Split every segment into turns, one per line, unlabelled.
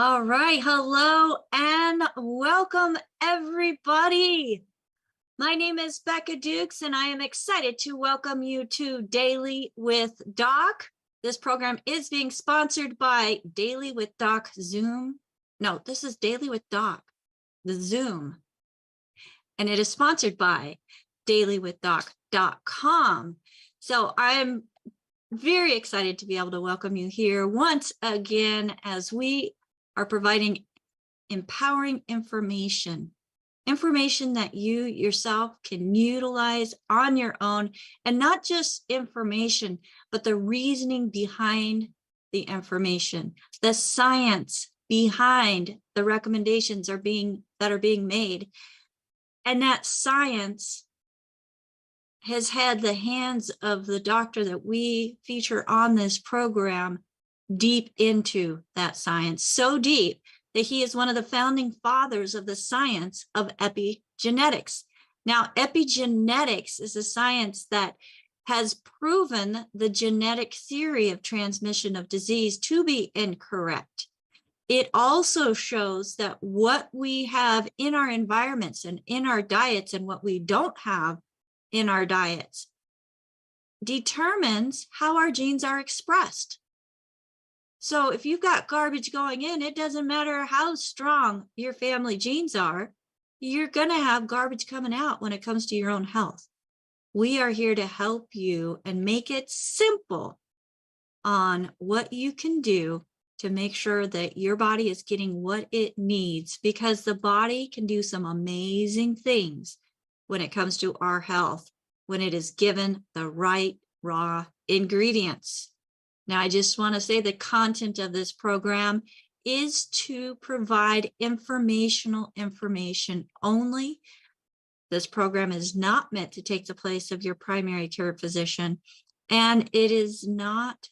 All right. Hello and welcome, everybody. My name is Becca Dukes, and I am excited to welcome you to Daily with Doc. This program is being sponsored by Daily with Doc Zoom. No, this is Daily with Doc, the Zoom. And it is sponsored by dailywithdoc.com. So I'm very excited to be able to welcome you here once again as we are providing empowering information that you yourself can utilize on your own, and not just information, but the reasoning behind the information, the science behind the recommendations that are being made. And that science has had the hands of the doctor that we feature on this program deep into that science, so deep that he is one of the founding fathers of the science of epigenetics. Now, epigenetics is a science that has proven the genetic theory of transmission of disease to be incorrect. It also shows that what we have in our environments and in our diets and what we don't have in our diets determines how our genes are expressed. So if you've got garbage going in, it doesn't matter how strong your family genes are, you're going to have garbage coming out when it comes to your own health. We are here to help you and make it simple on what you can do to make sure that your body is getting what it needs, because the body can do some amazing things when it comes to our health, when it is given the right raw ingredients. Now, I just want to say the content of this program is to provide information only. This program is not meant to take the place of your primary care physician, and it's not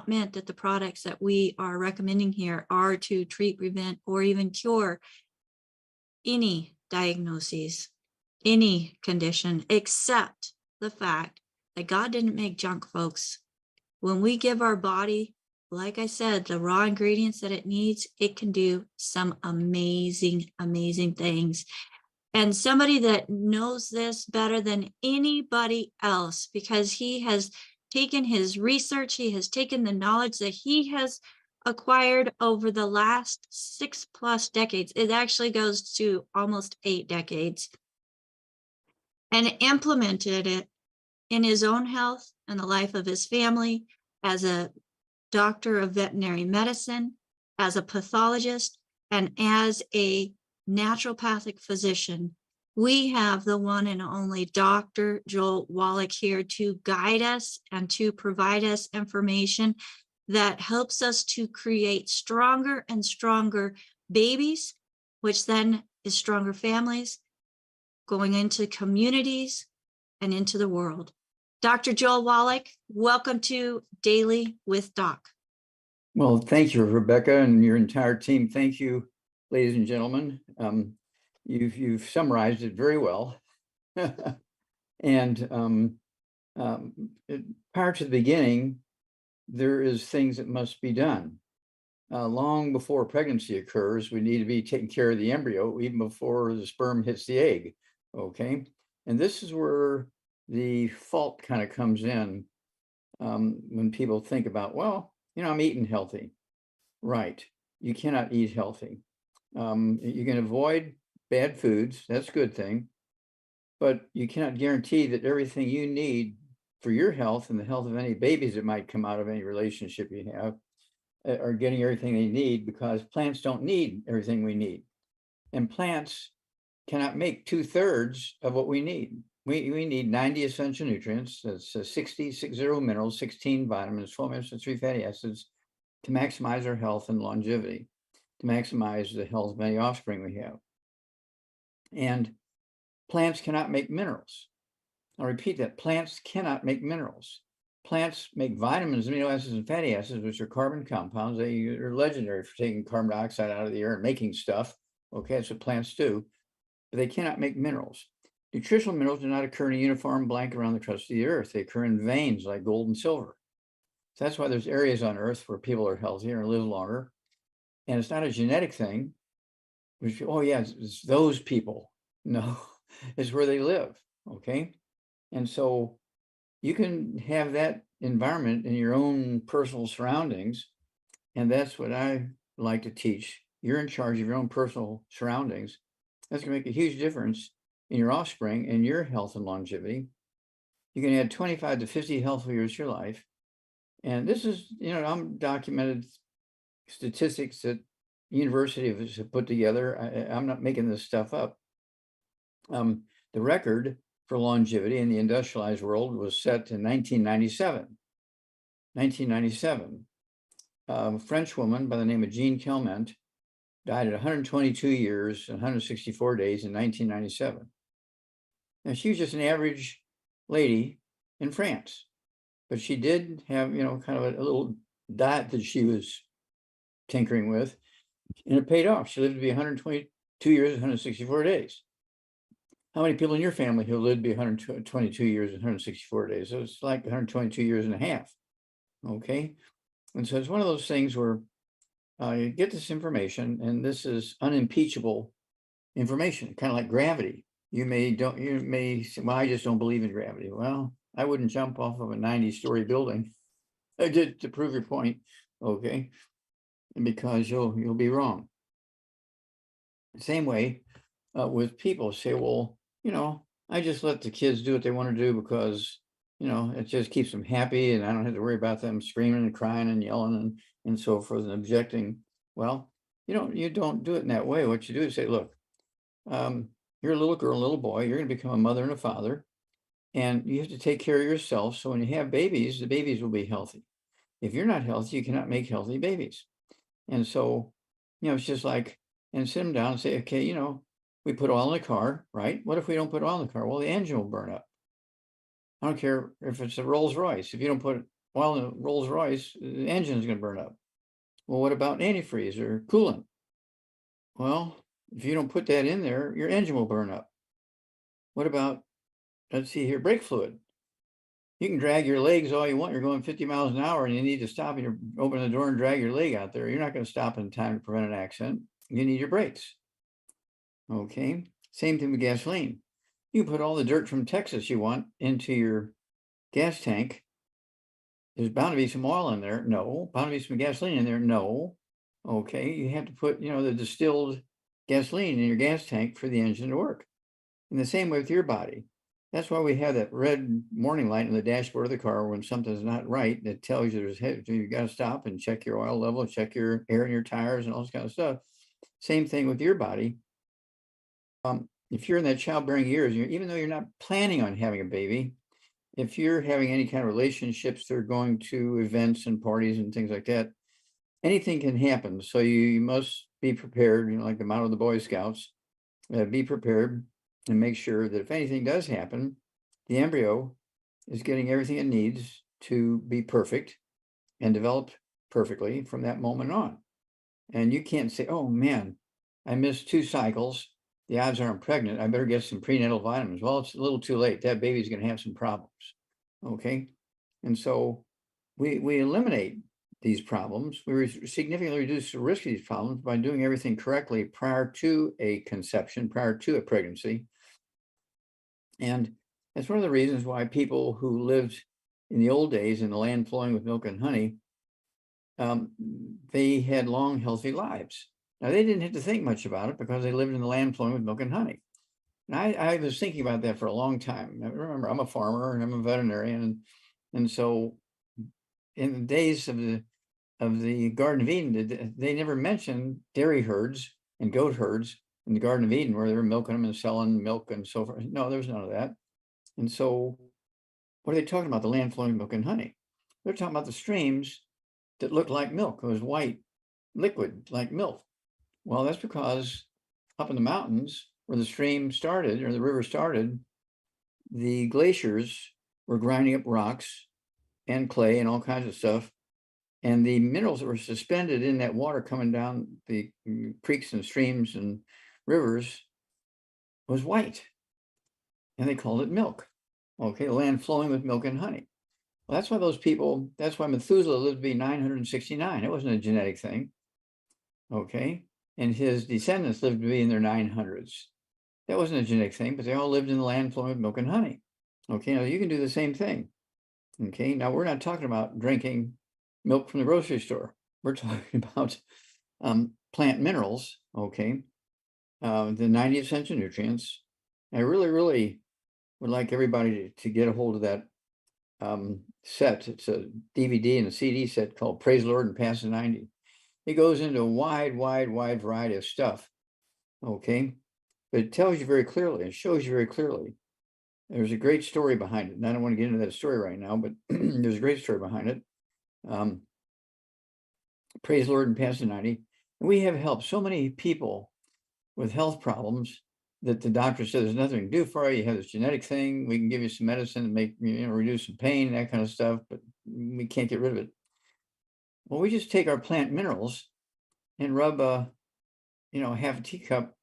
meant that the products that we are recommending here are to treat, prevent, or even cure any diagnoses, any condition, except the fact that God didn't make junk, folks. When we give our body, like I said, the raw ingredients that it needs, it can do some amazing, amazing things. And somebody that knows this better than anybody else, because he has taken his research, he has taken the knowledge that he has acquired over the last 6+ decades. It actually goes to almost 8 decades, and implemented it in his own health and the life of his family as a doctor of veterinary medicine, as a pathologist, and as a naturopathic physician. We have the one and only Dr. Joel Wallach here to guide us and to provide us information that helps us to create stronger and stronger babies, which then is stronger families going into communities and into the world. Dr. Joel Wallach, welcome to Daily with Doc.
Well, thank you, Rebecca, and your entire team. Thank you, ladies and gentlemen. You've summarized it very well. And prior to the beginning, there is things that must be done. Long before pregnancy occurs, we need to be taking care of the embryo, even before the sperm hits the egg. Okay, and this is where the fault kind of comes in when people think about, well, I'm eating healthy. Right. You cannot eat healthy. You can avoid bad foods. That's a good thing. But you cannot guarantee that everything you need for your health and the health of any babies that might come out of any relationship you have are getting everything they need, because plants don't need everything we need. And plants cannot make 2/3 of what we need. We need 90 essential nutrients, that's 60 minerals, 16 vitamins, 12 minerals, and 3 fatty acids to maximize our health and longevity, to maximize the health of any offspring we have. And plants cannot make minerals. I'll repeat that. Plants cannot make minerals. Plants make vitamins, amino acids, and fatty acids, which are carbon compounds. They are legendary for taking carbon dioxide out of the air and making stuff. Okay, that's what plants do. But they cannot make minerals. Nutritional minerals do not occur in a uniform blanket around the crust of the earth. They occur in veins like gold and silver. So that's why there's areas on Earth where people are healthier and live longer. And it's not a genetic thing, which, oh yeah, it's those people. No, it's where they live. Okay. And so you can have that environment in your own personal surroundings. And that's what I like to teach. You're in charge of your own personal surroundings. That's going to make a huge difference in your offspring and your health and longevity. You can add 25 to 50 healthy years to your life. And this is, I'm documented statistics that universities have put together. I'm not making this stuff up. The record for longevity in the industrialized world was set in 1997. 1997. A French woman by the name of Jean Calment died at 122 years and 164 days in 1997. Now, she was just an average lady in France, but she did have, kind of a little diet that she was tinkering with, and it paid off. She lived to be 122 years and 164 days. How many people in your family who lived to be 122 years and 164 days? So it's like 122 years and a half. Okay. And so it's one of those things where you get this information, and this is unimpeachable information, kind of like gravity. You may say, well, I just don't believe in gravity. Well, I wouldn't jump off of a 90-story building to prove your point. Okay. Because you'll be wrong. Same way with people say, well, I just let the kids do what they want to do because, it just keeps them happy and I don't have to worry about them screaming and crying and yelling and so forth and objecting. Well, you don't do it in that way. What you do is say, look, you're a little girl, a little boy, you're going to become a mother and a father, and you have to take care of yourself. So when you have babies, the babies will be healthy. If you're not healthy, you cannot make healthy babies. And so, it's just like, and sit them down and say, okay, we put oil in the car, right? What if we don't put oil in the car? Well, the engine will burn up. I don't care if it's a Rolls Royce. If you don't put oil in a Rolls Royce, the engine is going to burn up. Well, what about antifreeze or coolant? Well, if you don't put that in there, your engine will burn up. What about, let's see here, brake fluid? You can drag your legs all you want. You're going 50 miles an hour and you need to stop and you open the door and drag your leg out there. You're not going to stop in time to prevent an accident. You need your brakes. Okay. Same thing with gasoline. You can put all the dirt from Texas you want into your gas tank. There's bound to be some oil in there. No. Bound to be some gasoline in there. No. Okay. You have to put, the distilled gasoline in your gas tank for the engine to work. In the same way with your body. That's why we have that red warning light in the dashboard of the car when something's not right that tells you you've got to stop and check your oil level, check your air in your tires and all this kind of stuff. Same thing with your body. If you're in that childbearing years, even though you're not planning on having a baby, if you're having any kind of relationships that are going to events and parties and things like that, anything can happen. So you must be prepared, like the motto of the Boy Scouts, be prepared and make sure that if anything does happen, the embryo is getting everything it needs to be perfect and develop perfectly from that moment on. And you can't say, oh man, I missed 2 cycles. The odds are I'm pregnant. I better get some prenatal vitamins. Well, it's a little too late. That baby's going to have some problems. Okay. And so we eliminate these problems. We significantly reduce the risk of these problems by doing everything correctly prior to a conception, prior to a pregnancy. And that's one of the reasons why people who lived in the old days in the land flowing with milk and honey, they had long, healthy lives. Now, they didn't have to think much about it because they lived in the land flowing with milk and honey. And I was thinking about that for a long time. I remember, I'm a farmer and I'm a veterinarian. And so in the days of the Garden of Eden, they never mentioned dairy herds and goat herds in the Garden of Eden where they were milking them and selling milk and so forth. No, there was none of that. And so what are they talking about? The land flowing with milk and honey. They're talking about the streams that looked like milk. It was white, liquid, like milk. Well, that's because up in the mountains where the stream started or the river started, the glaciers were grinding up rocks and clay and all kinds of stuff. And the minerals that were suspended in that water coming down the creeks and streams and rivers was white. And they called it milk. Okay, land flowing with milk and honey. Well, that's why those people, that's why Methuselah lived to be 969. It wasn't a genetic thing. Okay. And his descendants lived to be in their 900s. That wasn't a genetic thing, but they all lived in the land flowing with milk and honey. Okay. Now you can do the same thing. Okay. Now we're not talking about drinking milk from the grocery store. We're talking about plant minerals. Okay. The 90 essential nutrients. I really, really would like everybody to get a hold of that set. It's a DVD and a CD set called Praise the Lord and Pass the 90. It goes into a wide variety of stuff. Okay. But it tells you very clearly, it shows you very clearly. There's a great story behind it. And I don't want to get into that story right now, but there's a great story behind it. Praise the Lord and Pass the 90. And we have helped so many people with health problems that the doctor said there's nothing to do for you. You have this genetic thing. We can give you some medicine to make, reduce some pain, that kind of stuff, but we can't get rid of it. Well, we just take our plant minerals and rub half a teacup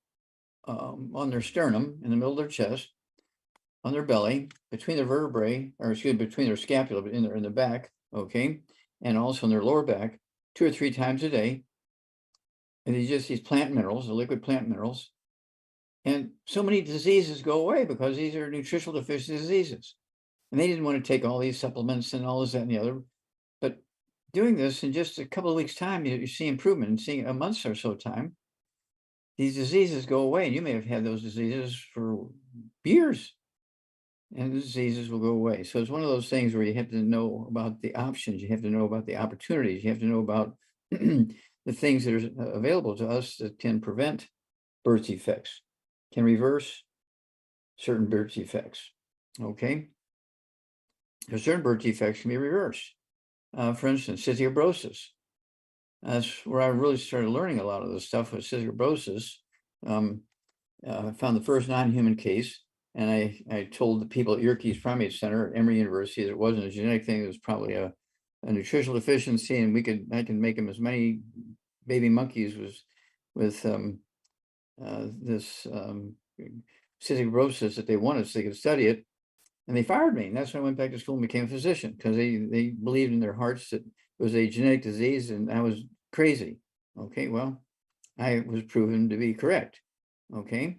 on their sternum, in the middle of their chest, on their belly, between their vertebrae, or excuse me, between their scapula, but in the back, okay, and also in their lower back, 2 or 3 times a day. And these plant minerals, the liquid plant minerals, and so many diseases go away because these are nutritional deficiency diseases. And they didn't want to take all these supplements and all this, that, and the other. But doing this in just a couple of weeks' time, you see improvement. And seeing a month or so time, these diseases go away. And you may have had those diseases for years, and the diseases will go away. So it's one of those things where you have to know about the options. You have to know about the opportunities. You have to know about the things that are available to us that can prevent birth defects, can reverse certain birth defects. Okay. Because certain birth defects can be reversed. For instance, cystic fibrosis. That's where I really started learning a lot of this stuff with cystic fibrosis. I found the first non-human case, and I told the people at Yerkes Primate Center at Emory University that it wasn't a genetic thing. It was probably a nutritional deficiency, and I can make them as many baby monkeys with this cystic fibrosis that they wanted, so they could study it. And they fired me. And that's when I went back to school and became a physician, because they believed in their hearts that it was a genetic disease, and I was crazy. Okay, well, I was proven to be correct. Okay.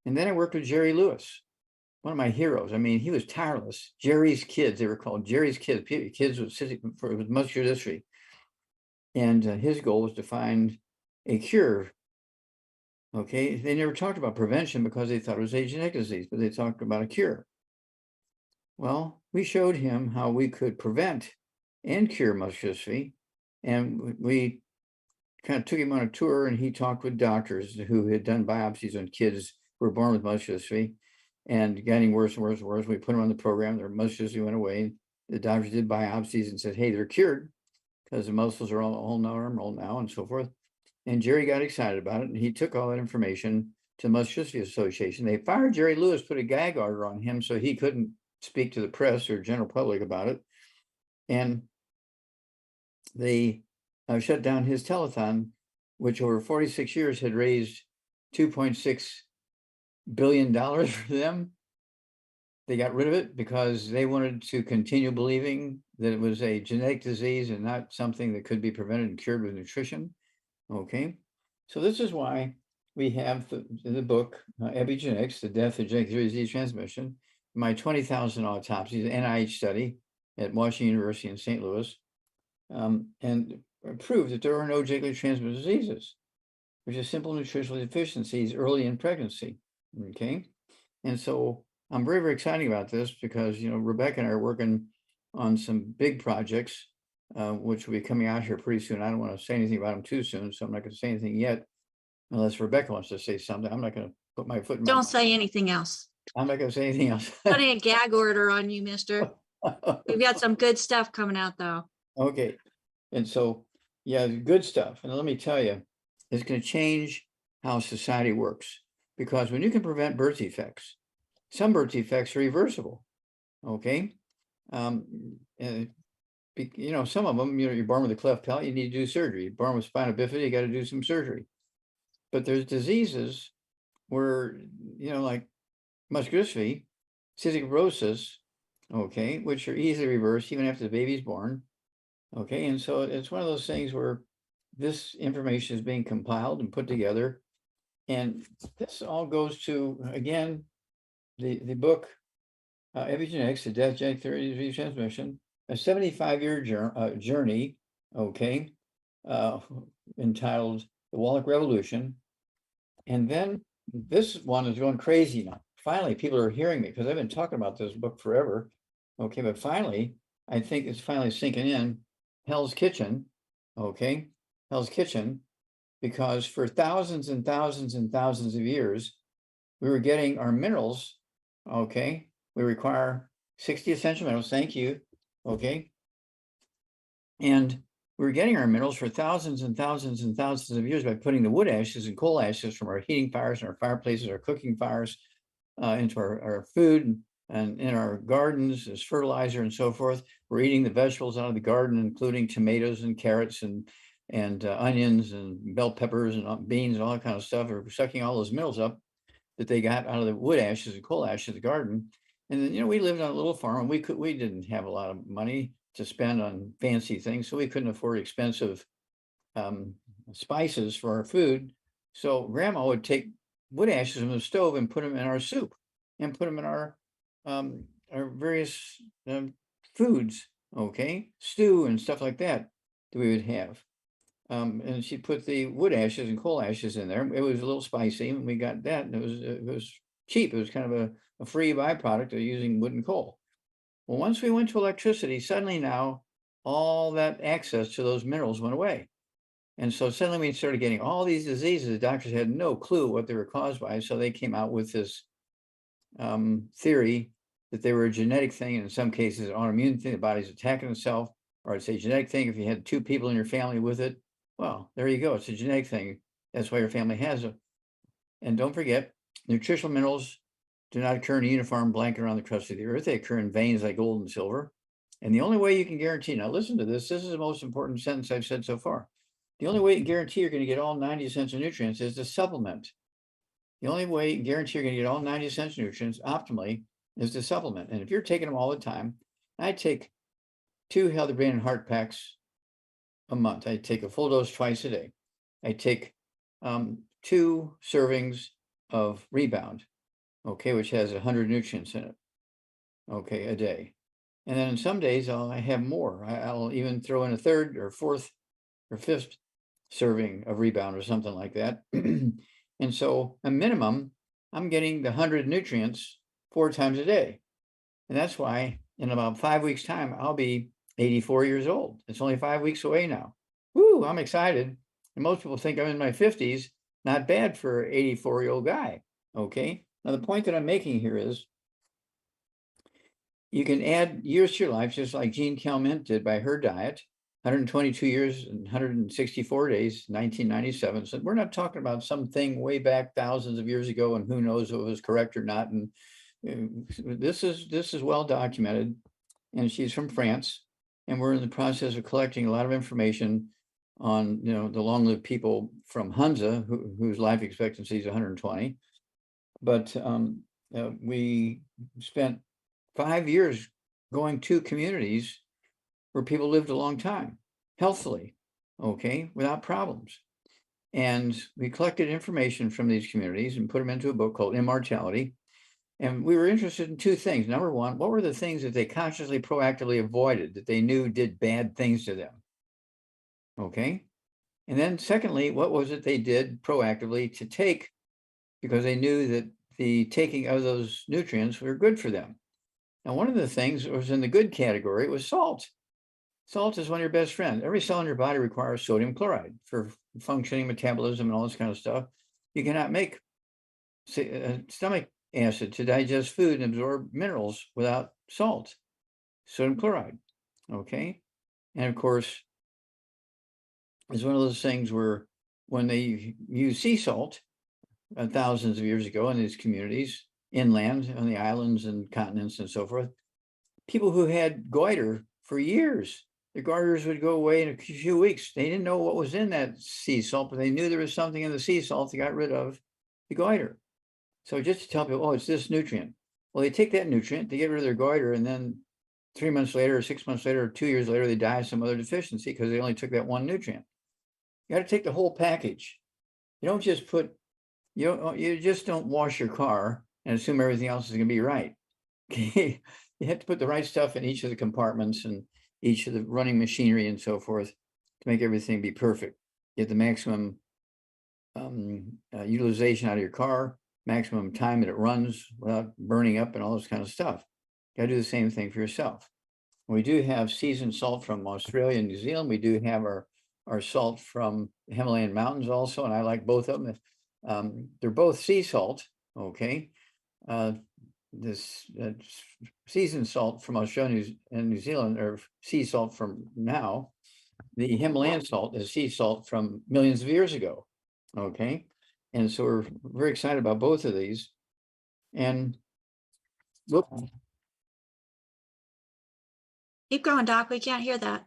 And then I worked with Jerry Lewis, one of my heroes. I mean, he was tireless. Jerry's kids, they were called Jerry's kids, kids with muscular dystrophy. And his goal was to find a cure. Okay. They never talked about prevention because they thought it was a genetic disease, but they talked about a cure. Well, we showed him how we could prevent and cure muscular dystrophy. And we kind of took him on a tour, and he talked with doctors who had done biopsies on kids who were born with muscular dystrophy and getting worse and worse and worse. We put them on the program, their muscular dystrophy went away. The doctors did biopsies and said, hey, they're cured because the muscles are all normal now and so forth. And Jerry got excited about it, and he took all that information to the Muscular Dystrophy Association. They fired Jerry Lewis, put a gag order on him so he couldn't speak to the press or general public about it. And they shut down his telethon, which over 46 years had raised $2.6 billion for them. They got rid of it because they wanted to continue believing that it was a genetic disease and not something that could be prevented and cured with nutrition. Okay. So this is why we have the book, Epigenetics, The Death of Genetic Disease Transmission, my 20,000 autopsies, NIH study at Washington University in St. Louis, and proved that there are no genetically transmitted diseases, which are simple nutritional deficiencies early in pregnancy. Okay. And so I'm very, very excited about this because, Rebecca and I are working on some big projects, which will be coming out here pretty soon. I don't want to say anything about them too soon, so I'm not going to say anything yet, unless Rebecca wants to say something. I'm not going to put my foot in my
Don't
mouth.
say anything else.
I'm not going to say anything else.
Putting a gag order on you, mister. We've got some good stuff coming out, though.
Okay. And so, yeah, good stuff. And let me tell you, it's going to change how society works, because when you can prevent birth defects, some birth defects are reversible. Okay. Some of them, you're born with a cleft palate, you need to do surgery. You're born with spina bifida, you got to do some surgery. But there's diseases where, like muscular dystrophy, cystic fibrosis, okay, which are easily reversed even after the baby's born. Okay, and so it's one of those things where this information is being compiled and put together. And this all goes to, again, the book, Epigenetics, the Death Genetic Theory of Disease Transmission, a 75-year journey, okay, entitled The Wallach Revolution. And then this one is going crazy now. Finally, people are hearing me because I've been talking about this book forever. Okay, but finally, I think it's finally sinking in. Hell's Kitchen, okay, Hell's Kitchen, because for thousands and thousands and thousands of years, we were getting our minerals, okay, we require 60 essential minerals, thank you, okay, and we were getting our minerals for thousands and thousands and thousands of years by putting the wood ashes and coal ashes from our heating fires and our fireplaces, our cooking fires, into our food and in our gardens as fertilizer and so forth. We're eating the vegetables out of the garden, including tomatoes and carrots and onions and bell peppers and beans and all that kind of stuff. We're sucking all those minerals up that they got out of the wood ashes and coal ashes of the garden. And then, we lived on a little farm, and we didn't have a lot of money to spend on fancy things, so we couldn't afford expensive spices for our food. So grandma would take wood ashes from the stove and put them in our soup and put them in our various foods, okay, stew and stuff like that we would have. And she put the wood ashes and coal ashes in there. It was a little spicy, and we got that, and it was cheap. It was kind of a free byproduct of using wood and coal. Well, once we went to electricity, suddenly now all that access to those minerals went away. And so suddenly we started getting all these diseases. The doctors had no clue what they were caused by. So they came out with this theory that they were a genetic thing, and in some cases, an autoimmune thing, the body's attacking itself, or it's a genetic thing. If you had 2 people in your family with it, well, there you go. It's a genetic thing. That's why your family has it. And don't forget, nutritional minerals do not occur in a uniform blanket around the crust of the earth. They occur in veins like gold and silver. And the only way you can guarantee, now listen to this, this is the most important sentence I've said so far. The only way you can guarantee you're going to get all 90 essential nutrients is to supplement. The only way you can guarantee you're going to get all 90 essential nutrients optimally is to supplement. And if you're taking them all the time, I take 2 healthy brain and heart packs a month. I take a full dose twice a day. I take 2 servings of Rebound, okay, which has 100 nutrients in it, okay, a day. And then some days I have more. I'll even throw in a 3rd or 4th or 5th serving of Rebound or something like that. And so a minimum, I'm getting the 100 nutrients 4 times a day. And that's why in about 5 weeks' time, I'll be 84 years old. It's only 5 weeks away now. Woo, I'm excited. And most people think I'm in my 50s. Not bad for an 84-year-old guy. Okay. Now, the point that I'm making here is you can add years to your life, just like Jean Calment did by her diet, 122 years and 164 days, 1997. So we're not talking about something way back thousands of years ago, and who knows if it was correct or not. And this is well documented. And she's from France, and we're in the process of collecting a lot of information on the long-lived people from Hunza, whose life expectancy is 120. But we spent 5 years going to communities where people lived a long time, healthily, okay, without problems. And we collected information from these communities and put them into a book called Immortality. And we were interested in 2 things. Number one, what were the things that they consciously, proactively avoided that they knew did bad things to them? Okay. And then secondly, what was it they did proactively to take because they knew that the taking of those nutrients were good for them? Now, one of the things that was in the good category was salt. Salt is one of your best friends. Every cell in your body requires sodium chloride for functioning, metabolism, and all this kind of stuff. You cannot make stomach acid to digest food and absorb minerals without salt, sodium chloride. Okay. And of course, it's one of those things where when they use sea salt thousands of years ago in these communities, inland on the islands and continents and so forth, people who had goiter for years, the goiters would go away in a few weeks. They didn't know what was in that sea salt, but they knew there was something in the sea salt that got rid of the goiter. So just to tell people, oh, it's this nutrient. Well, they take that nutrient, they get rid of their goiter, and then 3 months later, or 6 months later, or 2 years later, they die of some other deficiency because they only took that one nutrient. You got to take the whole package. You don't just put, you just don't wash your car and assume everything else is going to be right. Okay, you have to put the right stuff in each of the compartments and each of the running machinery and so forth to make everything be perfect. Get the maximum utilization out of your car, maximum time that it runs without burning up and all this kind of stuff. You got to do the same thing for yourself. We do have seasoned salt from Australia and New Zealand. We do have our salt from the Himalayan mountains also, and I like both of them. They're both sea salt, okay? This seasoned salt from Australia and New Zealand, or sea salt from now. The Himalayan salt is sea salt from millions of years ago, okay? And so we're very excited about both of these. And whoop,
Keep going, Doc. We can't hear that.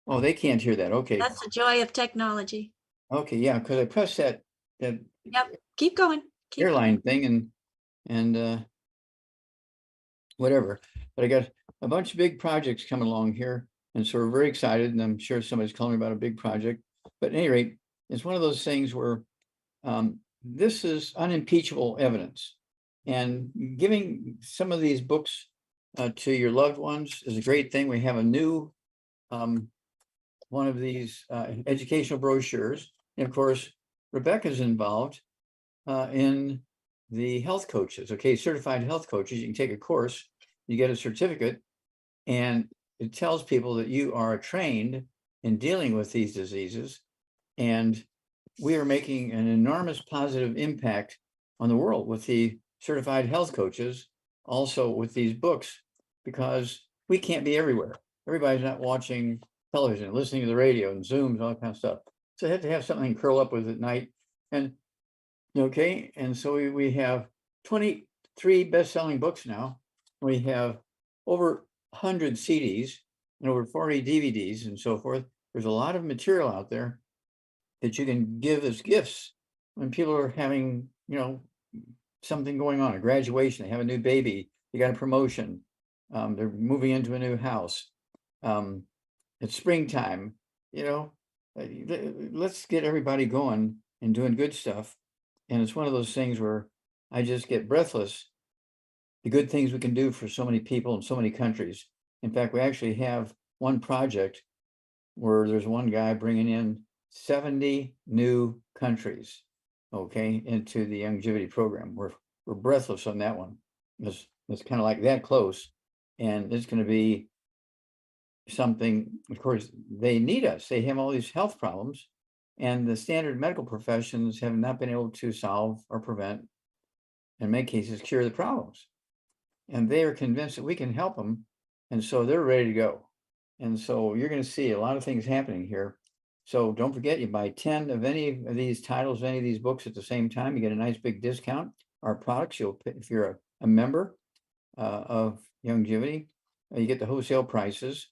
oh, they can't hear that. Okay.
That's the joy of technology.
Okay, yeah, because I pressed that
Yep. Keep going. Keep going.
airline thing and whatever. But I got a bunch of big projects coming along here, and so we're very excited. And I'm sure somebody's calling me about a big project. But at any rate, it's one of those things where this is unimpeachable evidence, and giving some of these books to your loved ones is a great thing. We have a new one of these educational brochures, and of course, Rebecca's involved in the health coaches. Okay, certified health coaches. You can take a course, you get a certificate, and it tells people that you are trained in dealing with these diseases. And we are making an enormous positive impact on the world with the certified health coaches, also with these books, because we can't be everywhere. Everybody's not watching television, listening to the radio and Zooms, all that kind of stuff. So I have to have something to curl up with at night. And okay, and so we have 23 best-selling books now. We have over 100 CDs and over 40 DVDs and so forth. There's a lot of material out there that you can give as gifts when people are having, something going on, a graduation, they have a new baby, they got a promotion, they're moving into a new house. It's springtime, let's get everybody going and doing good stuff. And it's one of those things where I just get breathless, the good things we can do for so many people in so many countries. In fact, we actually have one project where there's one guy bringing in 70 new countries, okay, into the Youngevity program. We're breathless on that one. It's kind of like that close, and it's going to be something. Of course, they need us. They have all these health problems, and the standard medical professions have not been able to solve or prevent, in many cases, cure the problems. And they are convinced that we can help them, and so they're ready to go. And so you're going to see a lot of things happening here. So don't forget, you buy 10 of any of these titles, any of these books at the same time, you get a nice big discount. Our products, you'll pay, if you're a member of Youngevity, you get the wholesale prices.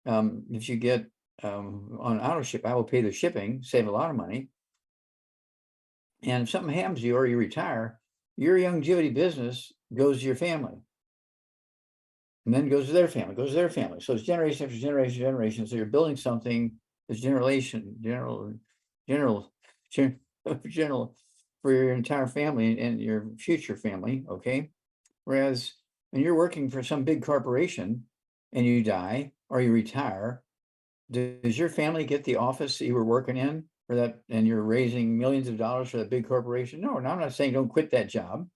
If you get on auto ship, I will pay the shipping, save a lot of money. And if something happens to you or you retire, your Youngevity business goes to your family. And then goes to their family, goes to their family. So it's generation after generation, generation. So you're building something that's general for your entire family and your future family, okay? Whereas when you're working for some big corporation and you die or you retire, does your family get the office that you were working in for that, and you're raising millions of dollars for that big corporation? No, I'm not saying don't quit that job.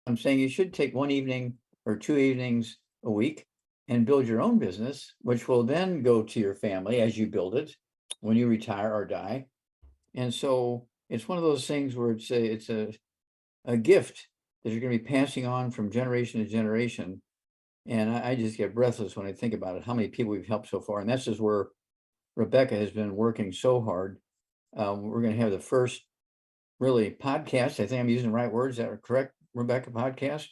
I'm saying you should take one evening or 2 evenings a week and build your own business, which will then go to your family as you build it when you retire or die. And so it's one of those things where it's a gift that you're going to be passing on from generation to generation. And I just get breathless when I think about it, how many people we've helped so far. And this is where Rebecca has been working so hard. We're going to have the first really podcast. I think I'm using the right words. Is that correct, Rebecca? Podcast?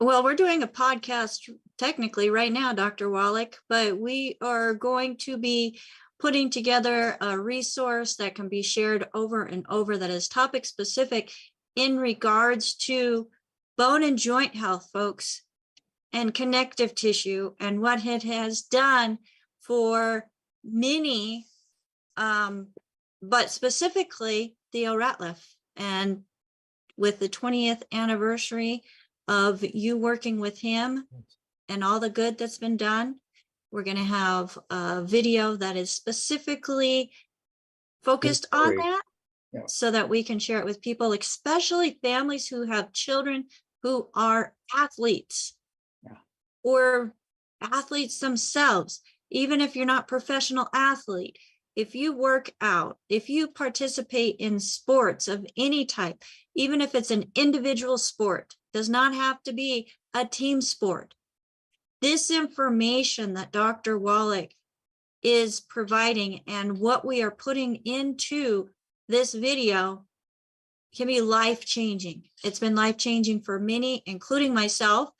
Well, we're doing a podcast technically right now, Dr. Wallach, but we are going to be putting together a resource that can be shared over and over that is topic specific in regards to bone and joint health, folks, and connective tissue, and what it has done for many, but specifically Theo Ratliff. And with the 20th anniversary of you working with him and all the good that's been done, we're going to have a video that is specifically focused on that, so that we can share it with people, especially families who have children who are athletes or athletes themselves. Even if you're not a professional athlete, if you work out, if you participate in sports of any type, even if it's an individual sport, does not have to be a team sport. This information that Dr. Wallach is providing and what we are putting into this video can be life-changing. It's been life-changing for many, including myself.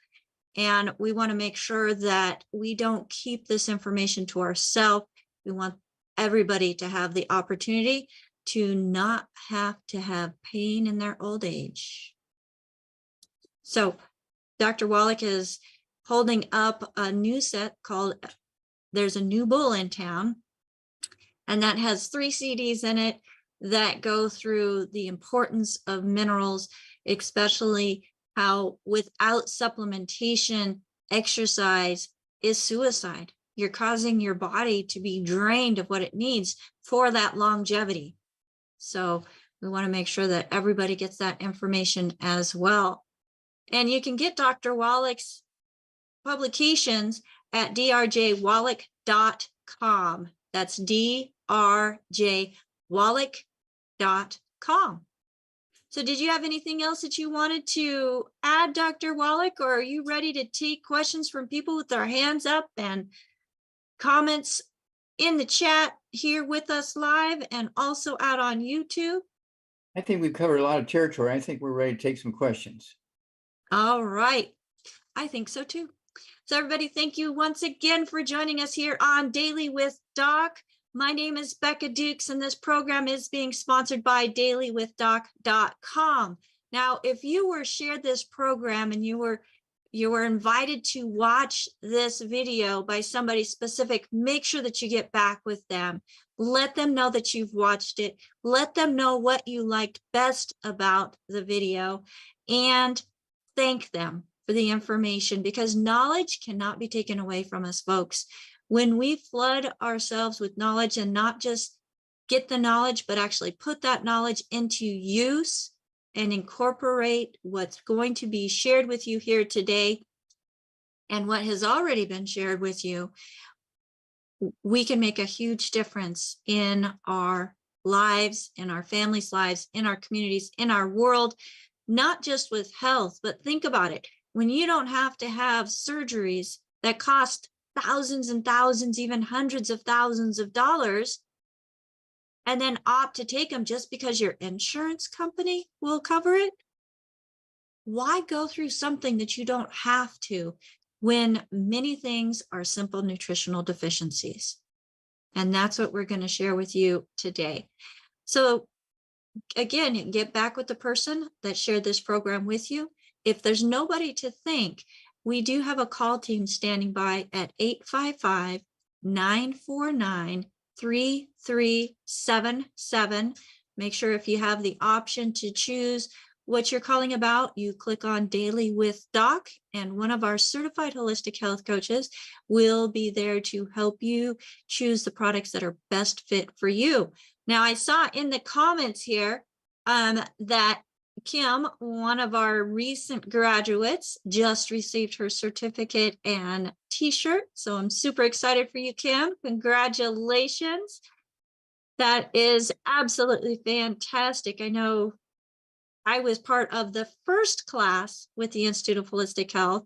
And we want to make sure that we don't keep this information to ourselves. We want everybody to have the opportunity to not have to have pain in their old age. So Dr. Wallach is holding up a new set called There's a New Bull in Town. And that has 3 CDs in it that go through the importance of minerals, especially how without supplementation, exercise is suicide. You're causing your body to be drained of what it needs for that longevity. So we want to make sure that everybody gets that information as well. And you can get Dr. Wallach's publications at drjwallach.com. That's drjwallach.com. So did you have anything else that you wanted to add, Dr. Wallach, or are you ready to take questions from people with their hands up and comments in the chat here with us live and also out on YouTube?
I think we've covered a lot of territory. I think we're ready to take some questions.
All right. I think so too. So everybody, thank you once again for joining us here on Daily with Doc. My name is Becca Dukes, and this program is being sponsored by dailywithdoc.com. Now, if you were shared this program and you were invited to watch this video by somebody specific, make sure that you get back with them. Let them know that you've watched it. Let them know what you liked best about the video, and thank them for the information, because knowledge cannot be taken away from us, folks. When we flood ourselves with knowledge and not just get the knowledge, but actually put that knowledge into use and incorporate what's going to be shared with you here today and what has already been shared with you, we can make a huge difference in our lives, in our families' lives, in our communities, in our world, not just with health, but think about it. When you don't have to have surgeries that cost thousands and thousands, even hundreds of thousands of dollars, and then opt to take them just because your insurance company will cover it, why go through something that you don't have to when many things are simple nutritional deficiencies? And that's what we're going to share with you today. So again, get back with the person that shared this program with you. If there's nobody to thank, we do have a call team standing by at 855-949-3377. Make sure if you have the option to choose what you're calling about, you click on Daily with Doc, and one of our certified holistic health coaches will be there to help you choose the products that are best fit for you. Now, I saw in the comments here that Kim, one of our recent graduates, just received her certificate and t-shirt. So I'm super excited for you, Kim. Congratulations. That is absolutely fantastic. I know I was part of the first class with the Institute of Holistic Health,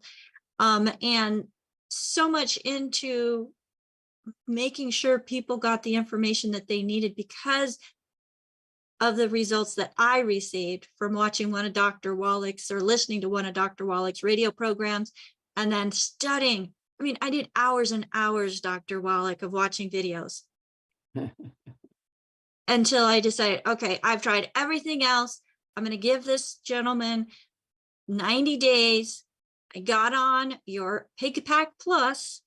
and so much into making sure people got the information that they needed because of the results that I received from watching one of Dr. Wallach's or listening to one of Dr. Wallach's radio programs and then studying. I mean, I did hours and hours, Dr. Wallach, of watching videos until I decided, okay, I've tried everything else. I'm going to give this gentleman 90 days. I got on your Pig Pack Plus,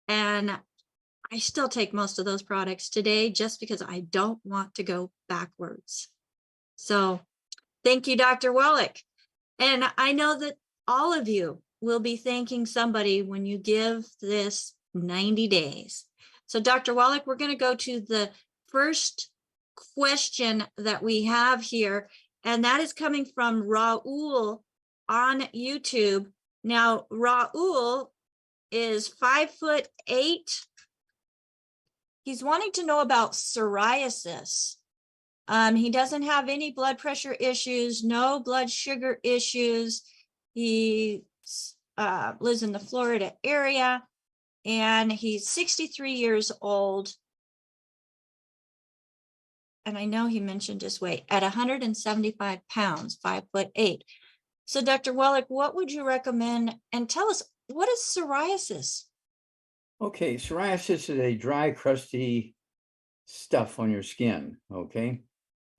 and I still take most of those products today just because I don't want to go backwards. So thank you, Dr. Wallach. And I know that all of you will be thanking somebody when you give this 90 days. So Dr. Wallach, we're going to go to the first question that we have here, and that is coming from Raul on YouTube. Now, Raul is 5'8". He's wanting to know about psoriasis. He doesn't have any blood pressure issues, no blood sugar issues. He lives in the Florida area, and he's 63 years old. And I know he mentioned his weight at 175 pounds, 5'8". So Dr. Wallach, what would you recommend? And tell us, what is psoriasis?
Okay, psoriasis is a dry, crusty stuff on your skin, okay?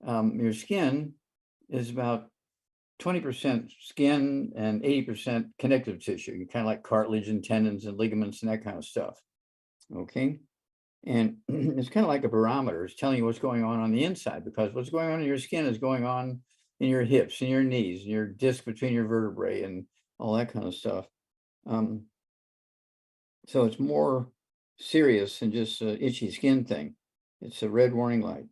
Your skin is about 20% skin and 80% connective tissue, kind of like cartilage and tendons and ligaments and that kind of stuff, okay? And it's kind of like a barometer. It's telling you what's going on the inside, because what's going on in your skin is going on in your hips and your knees and your disc between your vertebrae and all that kind of stuff. So it's more serious than just an itchy skin thing. It's a red warning light.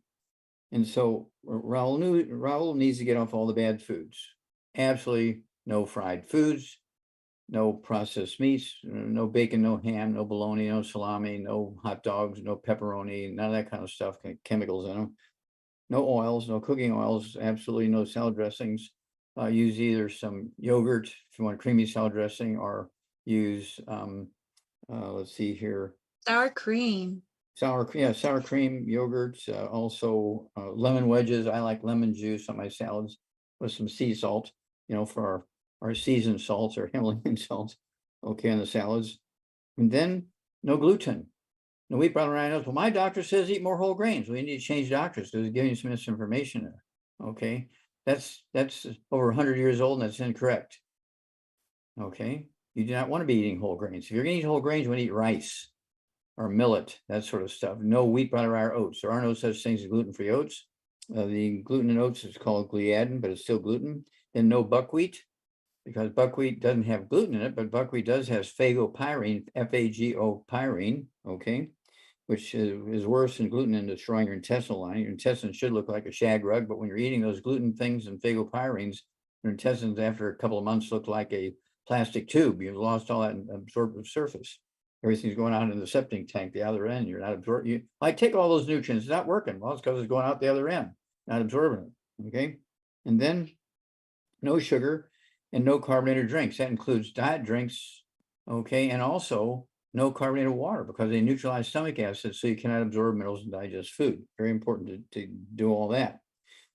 And so Raul needs to get off all the bad foods. Absolutely no fried foods, no processed meats, no bacon, no ham, no bologna, no salami, no hot dogs, no pepperoni, none of that kind of stuff, chemicals in them. No oils, no cooking oils, absolutely no salad dressings. Use either some yogurt if you want a creamy salad dressing, or use let's see here.
Sour cream.
Sour cream, yogurts, also lemon wedges. I like lemon juice on my salads with some sea salt, for our seasoned salts or Himalayan salts, okay, on the salads. And then no gluten. No wheat, brown rice. Well, my doctor says eat more whole grains. We need to change doctors because he's giving you some misinformation there, okay? That's over 100 years old, and that's incorrect, okay? You do not want to be eating whole grains. If you're going to eat whole grains, you want to eat rice or millet, that sort of stuff. No wheat, brown rye, or oats. There are no such things as gluten-free oats. The gluten in oats is called gliadin, but it's still gluten. And no buckwheat, because buckwheat doesn't have gluten in it, but buckwheat does have phagopyrene, F-A-G-O-pyrene, okay, which is worse than gluten in destroying your intestinal lining. Your intestines should look like a shag rug, but when you're eating those gluten things and phagopyrenes, your intestines after a couple of months look like a plastic tube. You've lost all that absorptive surface. Everything's going out in the septic tank, the other end. You're not absorbing. I take all those nutrients, it's not working. Well, it's because it's going out the other end, not absorbing it. Okay. And then no sugar and no carbonated drinks. That includes diet drinks. Okay. And also no carbonated water, because they neutralize stomach acid, so you cannot absorb minerals and digest food. Very important to do all that.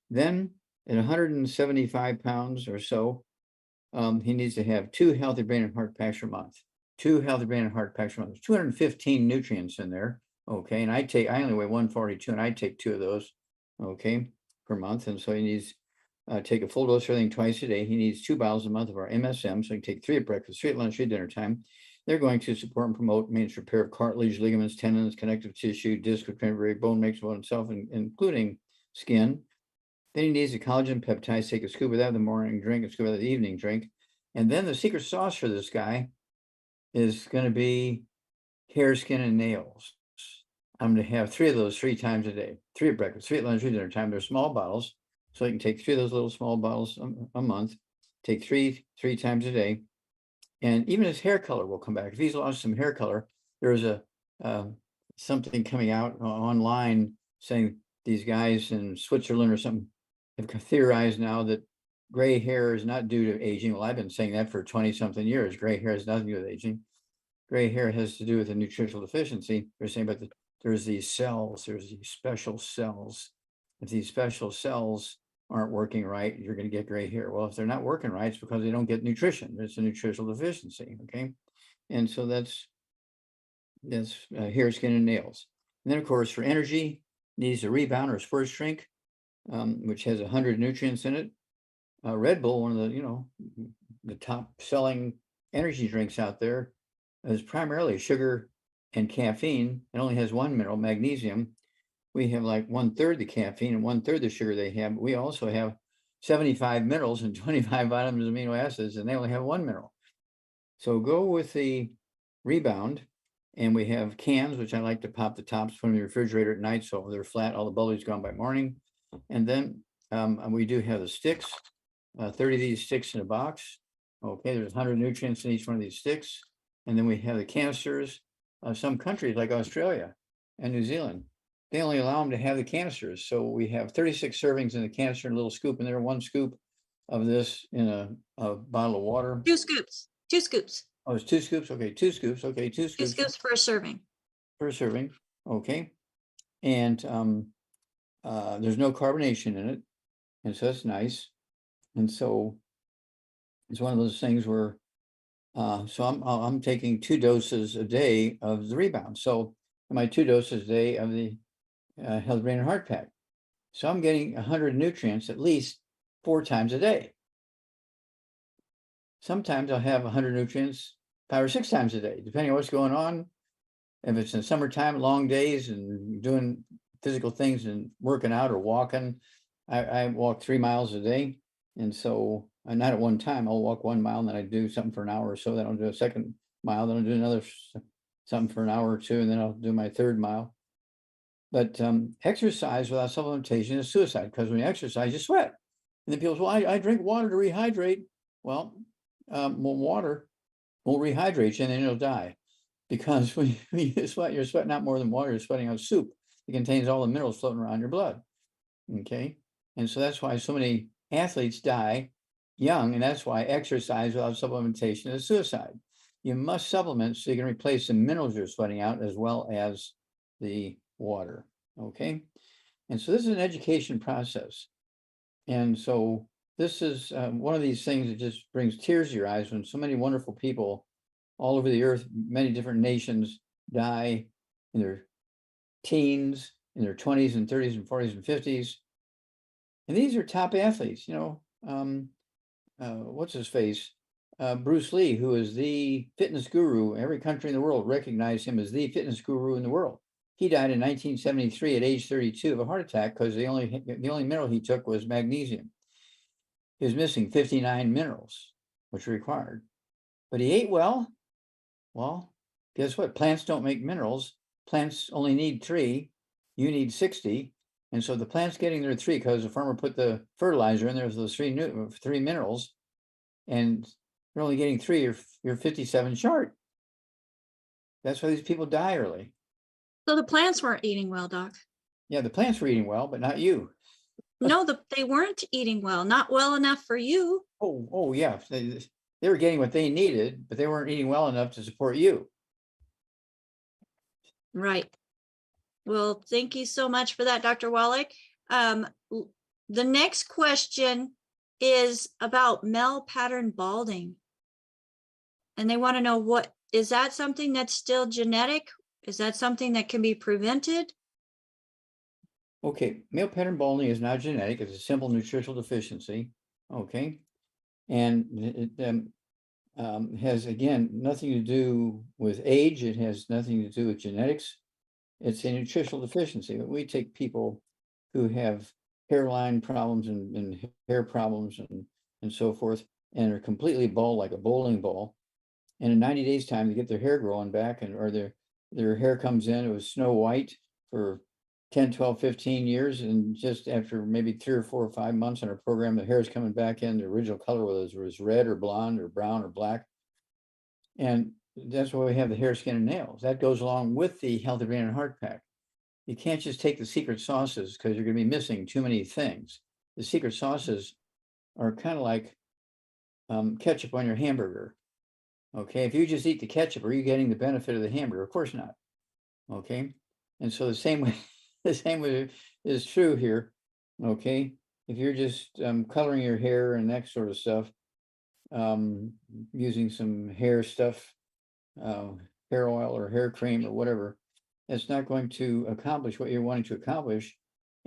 Then at 175 pounds or so, he needs to have 2 healthy brain and heart packs a month. 2 healthy brain and heart packs a month. There's 215 nutrients in there. Okay. And I only weigh 142, and I take 2 of those, okay, per month. And so he needs take a full dose of everything twice a day. He needs 2 bottles a month of our MSM. So he can take 3 at breakfast, 3 at lunch, 3 at dinner time. They're going to support and promote maintenance repair of cartilage, ligaments, tendons, connective tissue, disc, vertebrae, bone, makes bone itself, including skin. Then he needs a collagen peptides. Take a scoop of that in the morning drink, a scoop of that in the evening drink. And then the secret sauce for this guy is going to be hair, skin, and nails. I'm going to have 3 of those 3 times a day. 3 at breakfast, 3 at lunch, 3 at dinner time. They're small bottles, so you can take 3 of those little small bottles a month. Take 3 times a day, and even his hair color will come back. If he's lost some hair color, there was a something coming out online saying these guys in Switzerland or something have theorized now that gray hair is not due to aging. Well, I've been saying that for 20-something years. Gray hair has nothing to do with aging. Gray hair has to do with a nutritional deficiency. They're saying about there's these cells, there's these special cells. If these special cells aren't working right, you're going to get gray hair. Well, if they're not working right, it's because they don't get nutrition. It's a nutritional deficiency, okay? And so that's hair, skin, and nails. And then, of course, for energy, needs a rebound or sports drink, which has 100 nutrients in it. Red Bull, one of the, the top selling energy drinks out there, is primarily sugar and caffeine. It only has one mineral, magnesium. We have like 1/3 the caffeine and 1/3 the sugar they have. We also have 75 minerals and 25 vitamins and amino acids, and they only have one mineral. So go with the Rebound, and we have cans, which I like to pop the tops, put them in the refrigerator at night so they're flat, all the bubbly's gone by morning. And then we do have the sticks, 30 of these sticks in a box. Okay, there's 100 nutrients in each one of these sticks. And then we have the canisters. Some countries like Australia and New Zealand, they only allow them to have the canisters. So we have 36 servings in the canister, and a little scoop in there, 1 scoop of this in a bottle of water.
2 scoops. 2 scoops.
Oh, it's 2 scoops. Okay, 2 scoops. Okay, 2
2
scoops
scoops for a serving.
per serving. Okay, and there's no carbonation in it, and so that's nice. And so it's one of those things where so I'm taking 2 doses a day of the Rebound. So my 2 doses a day of the Healthy Brain and Heart Pack. So I'm getting 100 nutrients at least 4 times a day. Sometimes I'll have 100 nutrients 5 or 6 times a day, depending on what's going on. If it's in summertime, long days and doing physical things and working out or walking, I walk 3 miles a day. And so not at one time, I'll walk 1 mile and then I do something for an hour or so. Then I'll do a second mile, then I'll do another something for an hour or two, and then I'll do my 3rd mile. But exercise without supplementation is suicide, because when you exercise, you sweat. And then people say, well, I drink water to rehydrate. Well, water won't rehydrate you, and then you'll die. Because when you sweat, you're sweating out more than water, you're sweating out soup. It contains all the minerals floating around your blood. Okay. And so that's why so many athletes die young, and that's why exercise without supplementation is suicide. You must supplement so you can replace the minerals you're sweating out as well as the water. Okay. And so this is an education process. And so this is one of these things that just brings tears to your eyes when so many wonderful people all over the earth, many different nations, die in their teens, in their 20s and 30s and 40s and 50s. And these are top athletes, what's his face? Bruce Lee, who is the fitness guru. Every country in the world recognized him as the fitness guru in the world. He died in 1973 at age 32 of a heart attack because the only mineral he took was magnesium. He was missing 59 minerals, which are required. But he ate well. Well, guess what? Plants don't make minerals. Plants only need 3. You need 60. And so the plant's getting their 3 because the farmer put the fertilizer in there with those 3 minerals, and you're only getting 3. You're 57 short. That's why these people die early.
So the plants weren't eating well, Doc.
Yeah, the plants were eating well, but not you.
No, they weren't eating well, not well enough for you.
Oh, yeah. They were getting what they needed, but they weren't eating well enough to support you.
Right. Well, thank you so much for that, Dr. Wallach. The next question is about male pattern balding. And they want to know, what is that something that's still genetic? Is that something that can be prevented?
Okay, male pattern balding is not genetic. It's a simple nutritional deficiency. Okay, and it has, again, nothing to do with age. It has nothing to do with genetics. It's a nutritional deficiency. We take people who have hairline problems and hair problems and so forth, and are completely bald like a bowling ball. And in 90 days time, they get their hair growing back, or their hair comes in. It was snow white for 10, 12, 15 years. And just after maybe 3 or 4 or 5 months in our program, the hair is coming back in the original color, whether it was red or blonde or brown or black. And that's why we have the hair, skin, and nails. That goes along with the Healthy Brain and Heart Pack. You can't just take the secret sauces, because you're going to be missing too many things. The secret sauces are kind of like ketchup on your hamburger. Okay, if you just eat the ketchup, are you getting the benefit of the hamburger? Of course not. Okay, and so the same way is true here. Okay, if you're just coloring your hair and that sort of stuff, using some hair stuff, hair oil or hair cream or whatever, it's not going to accomplish what you're wanting to accomplish.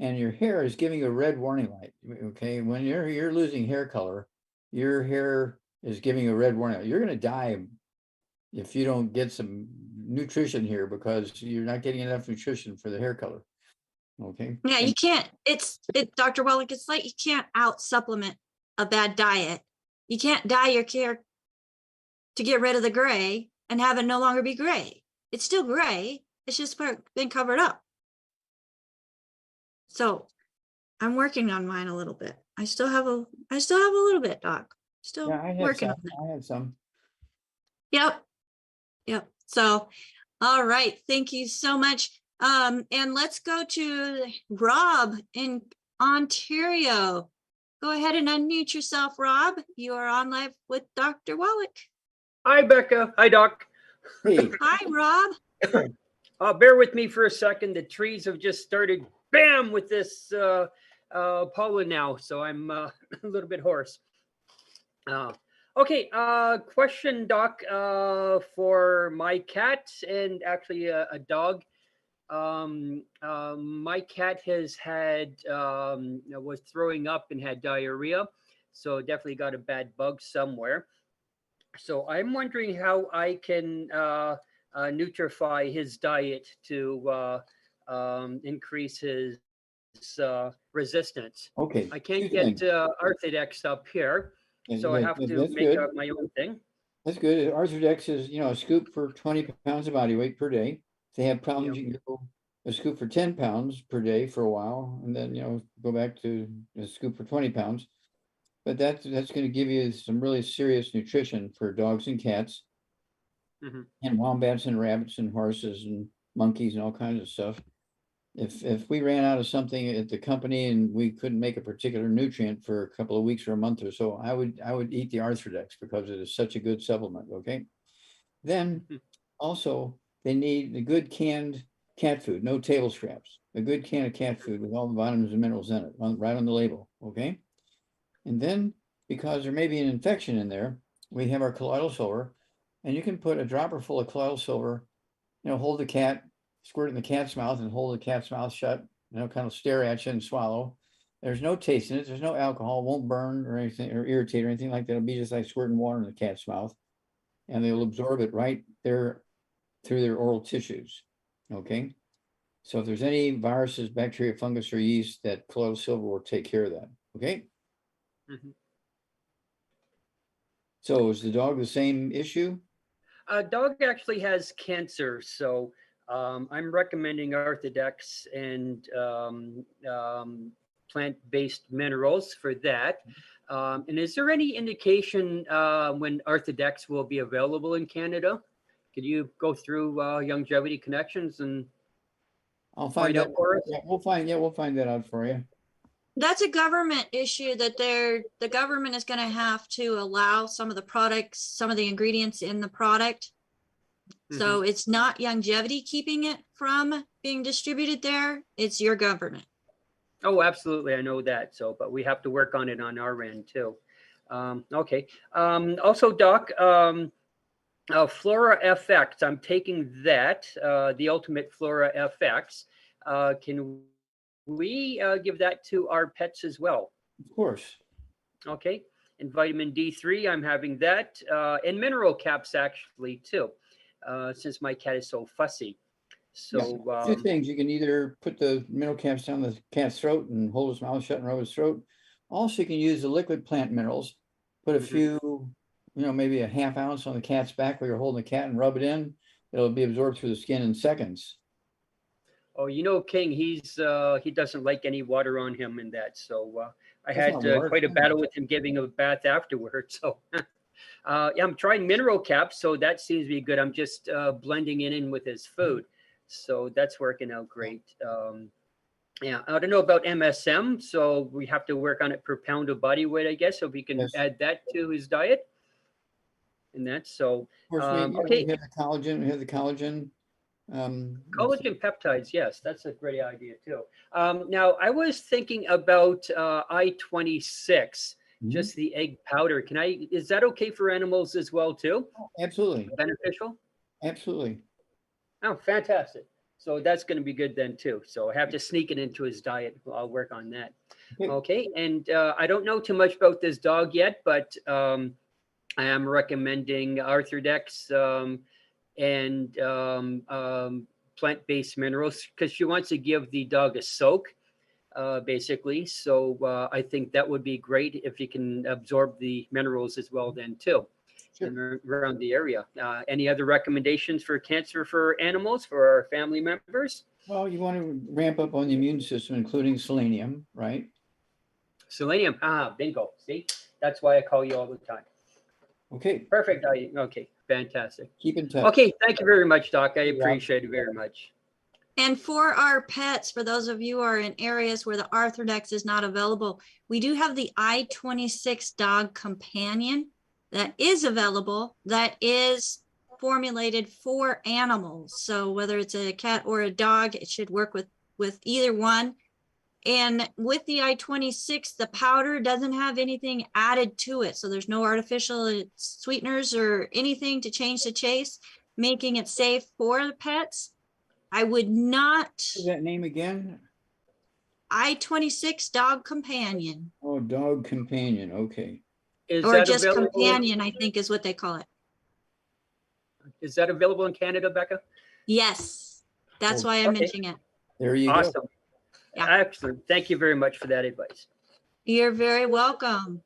and your hair is giving you a red warning light. Okay, when you're losing hair color, your hair is giving you a red warning light. You're going to die if you don't get some nutrition here, because you're not getting enough nutrition for the hair color. Okay.
Yeah, you can't, Dr. Wallach, it's like you can't out supplement a bad diet. You can't dye your hair to get rid of the gray and have it no longer be gray. It's still gray. It's just been covered up. So I'm working on mine a little bit. I still have a little bit, Doc. Still
Yeah, I had
working
some.
on it.
I had some.
Yep. Yep. So, all right. Thank you so much. And let's go to Rob in Ontario. Go ahead and unmute yourself, Rob. You are on live with Dr. Wallach.
Hi, Becca. Hi, Doc.
Hey,
Hi, Rob.
Bear with me for a second. The trees have just started, bam, with this pollen now, so I'm a little bit hoarse. Okay, question, Doc, for my cat and actually a dog. My cat has had, was throwing up and had diarrhea, so definitely got a bad bug somewhere. So I'm wondering how I can nutrify his diet to increase his resistance.
okay.
I can't
Two
get
things.
Arthodex up here, so I have to
That's
make
good.
up my own thing.
That's good. Arthrodex is, a scoop for 20 pounds of body weight per day. If they have problems,
Yeah.
you can go a scoop for 10 pounds per day for a while, and then, go back to a scoop for 20 pounds. But that's going to give you some really serious nutrition for dogs and cats,
Mhm.
and wombats and rabbits and horses and monkeys and all kinds of stuff. If we ran out of something at the company and we couldn't make a particular nutrient for a couple of weeks or a month or so, I would eat the Arthrodex because it is such a good supplement. Okay. Then
Mhm.
also they need a good canned cat food, no table scraps, a good can of cat food with all the vitamins and minerals in it, right on the label. Okay. And then, because there may be an infection in there, we have our colloidal silver, and you can put a dropper full of colloidal silver, hold the cat, squirt it in the cat's mouth and hold the cat's mouth shut, kind of stare at you and swallow. There's no taste in it. There's no alcohol, won't burn or anything or irritate or anything like that. It'll be just like squirting water in the cat's mouth, and they'll absorb it right there through their oral tissues. Okay. So if there's any viruses, bacteria, fungus, or yeast, that colloidal silver will take care of that. Okay.
Mhm.
So is the dog the same issue?
Dog actually has cancer, so I'm recommending Arthodex and plant-based minerals for that. And is there any indication when Arthodex will be available in Canada? Could you go through Youngevity Connections and
I'll
find
find
out
that.
for us?
Yeah, we'll find that out for you.
That's a government issue that the government is going to have to allow some of the products, some of the ingredients in the product. So it's not Youngevity keeping it from being distributed there. It's your government.
Oh, absolutely. I know that. So, but we have to work on it on our end too. Okay. Also, Doc, Flora FX. I'm taking that, the Ultimate Flora FX. Can we give that to our pets as well?
Of course.
Okay. And vitamin D3, I'm having that. And mineral caps actually too, since my cat is so fussy. So
Two things. You can either put the mineral caps down the cat's throat and hold his mouth shut and rub his throat. Also, you can use the liquid plant minerals. Put a few, maybe a half ounce on the cat's back while you're holding the cat and rub it in. It'll be absorbed through the skin in seconds.
Oh, King, he doesn't like any water on him in that. So I
That's
had
not water.
quite a battle with him giving a bath afterwards. So yeah, I'm trying mineral caps, so that seems to be good. I'm just blending it in with his food, so that's working out great. Yeah, I don't know about MSM, so we have to work on it per pound of body weight, I guess, so we can
Yes.
add that to his diet. And that's so.
Of course,
Okay.
we have the collagen. We have the collagen.
Collagen peptides, yes, that's a great idea too. Now, I was thinking about I-26, just the egg powder. Is that okay for animals as well too?
Absolutely.
Beneficial?
Absolutely.
Oh, fantastic. So that's going to be good then too. So I have to sneak it into his diet. I'll work on that. Okay. And I don't know too much about this dog yet, but I am recommending Arthrodex and plant-based minerals because she wants to give the dog a soak, basically. So I think that would be great if you can absorb the minerals as well then too. Sure. Around the area. Any other recommendations for cancer for animals, for our family members?
Well, you want to ramp up on the immune system, including selenium, right?
Selenium. Bingo. See, that's why I call you all the time.
Okay.
Perfect. Okay. Fantastic.
Keep in touch.
Okay. Thank you very much, Doc. I appreciate it very much.
And for our pets, for those of you who are in areas where the Arthrodex is not available, we do have the I-26 dog companion that is available, that is formulated for animals. So whether it's a cat or a dog, it should work with either one. And with the I-26, the powder doesn't have anything added to it. So there's no artificial sweeteners or anything to change the taste, making it safe for the pets. I would not.
Is that name again?
I-26 dog companion.
Oh, dog companion. Okay.
Or just companion, I think is what they call it.
Is that available in Canada, Becca?
Yes. That's why I'm mentioning it.
There you
go.
go.
Yeah. Excellent. Thank you very much for that advice.
You're very welcome.